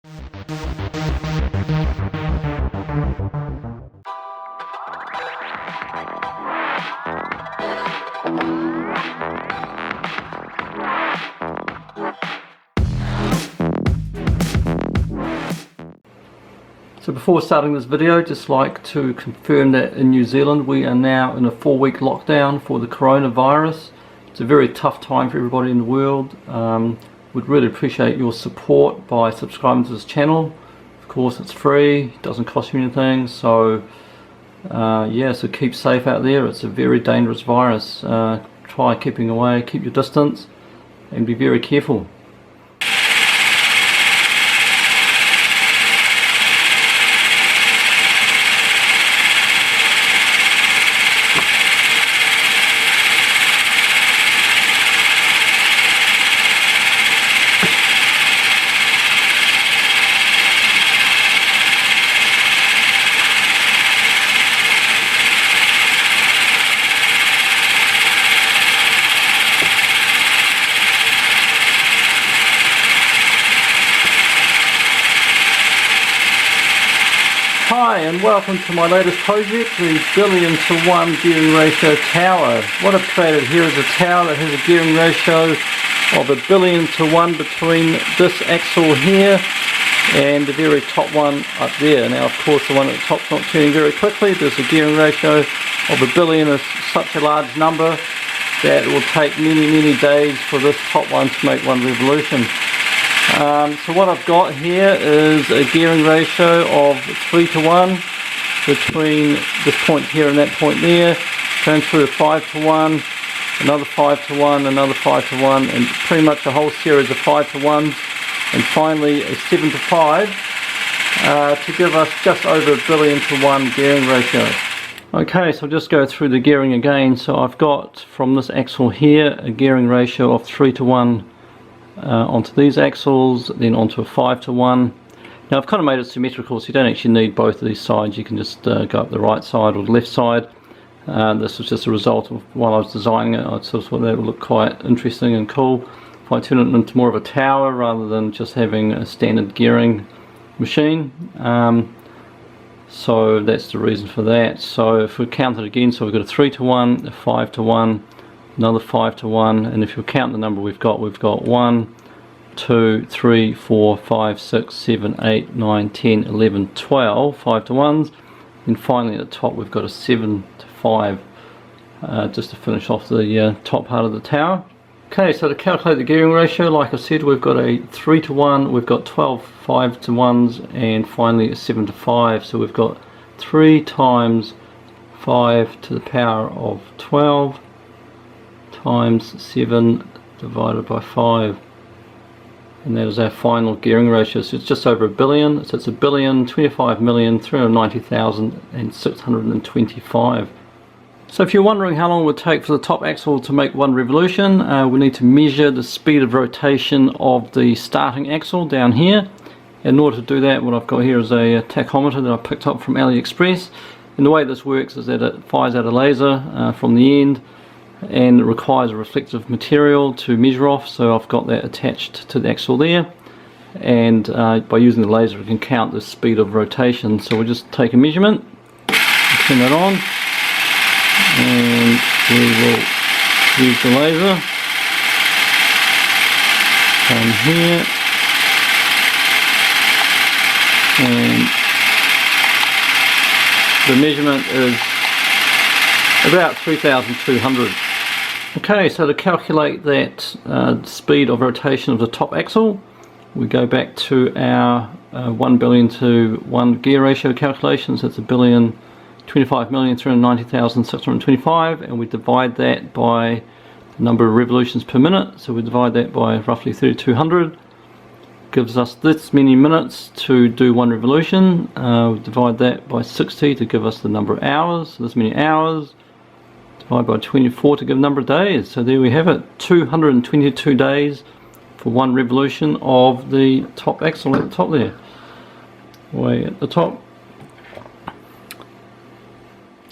So before starting this video, just like to confirm that in New Zealand we are now in a 4-week lockdown for the coronavirus. It's a very tough time for everybody in the world. Would really appreciate your support by subscribing to this channel. Of course it's free, it doesn't cost you anything, so yeah, so keep safe out there. It's a very dangerous virus. Try keeping away, keep your distance, and be very careful. Hi and welcome to my latest project, the 1:1 gearing ratio tower. What I've created here is a tower that has a gearing ratio of 1:1 between this axle here and the very top one up there. Now of course the one at the top's not turning very quickly. There's a gearing ratio of 1 billion is such a large number that it will take many days for this top one to make one revolution. So what I've got here is a gearing ratio of 3:1 between this point here and that point there, going through a 5:1, another 5:1, another 5:1, and pretty much a whole series of 5:1s, and finally a 7:5 to give us just over 1:1 gearing ratio. Okay, so I'll just go through the gearing again. So I've got from this axle here a gearing ratio of 3:1 onto these axles, then onto a 5:1. Now I've kind of made it symmetrical, so you don't actually need both of these sides. You can just go up the right side or the left side. This was just a result of while I was designing it. I sort of thought that would look quite interesting and cool if I turn it into more of a tower rather than just having a standard gearing machine. So that's the reason for that. So if we count it again, so we've got a 3:1, a 5:1, another 5:1, and if you count the number we've got 1, 2, 3, 4, 5, 6, 7, 8, 9, 10, 11, 12 5:1s, and finally at the top we've got a 7:5 just to finish off the top part of the tower. Okay, so to calculate the gearing ratio, like I said, we've got a 3:1, we've got 12 5:1s, and finally a 7:5. So we've got 3 times 5 to the power of 12 times 7 divided by 5, and that is our final gearing ratio. So it's just over 1 billion. So it's 1,025,390,625. So if you're wondering how long it would take for the top axle to make one revolution, we need to measure the speed of rotation of the starting axle down here. In order to do that, what I've got here is a tachometer that I picked up from AliExpress, and the way this works is that it fires out a laser from the end, and it requires a reflective material to measure off. So I've got that attached to the axle there, and by using the laser we can count the speed of rotation. So we'll just take a measurement, turn that on, and we will use the laser. Come here, and the measurement is about 3,200. Okay, so to calculate that speed of rotation of the top axle, we go back to our 1 billion to 1 gear ratio calculations. That's 1,025,390,625, and we divide that by the number of revolutions per minute. So we divide that by roughly 3,200. Gives us this many minutes to do one revolution. We divide that by 60 to give us the number of hours. So this many hours. Divide by 24 to give a number of days. So there we have it, 222 days for one revolution of the top axle at the top there, way at the top.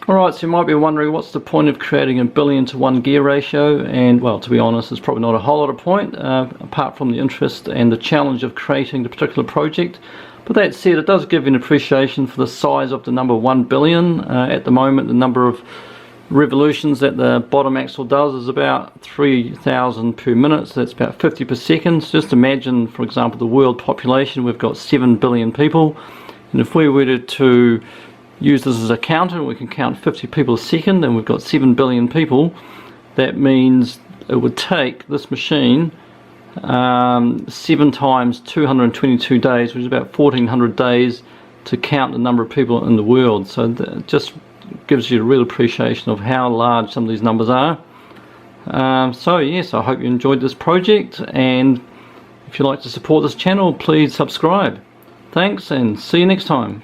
Alright, so you might be wondering what's the point of creating a 1,000,000,000 to 1 gear ratio, and well, to be honest, there's probably not a whole lot of point apart from the interest and the challenge of creating the particular project. But that said, it does give you an appreciation for the size of the number 1 billion. At the moment, the number of revolutions that the bottom axle does is about 3,000 per minute, so that's about 50 per second. So just imagine, for example, the world population. We've got 7 billion people, and if we were to use this as a counter, we can count 50 people a second, and we've got 7 billion people. That means it would take this machine 7 times 222 days, which is about 1,400 days, to count the number of people in the world. So that just gives you a real appreciation of how large some of these numbers are. So yes, I hope you enjoyed this project, and if you'd like to support this channel, please subscribe. Thanks, and see you next time.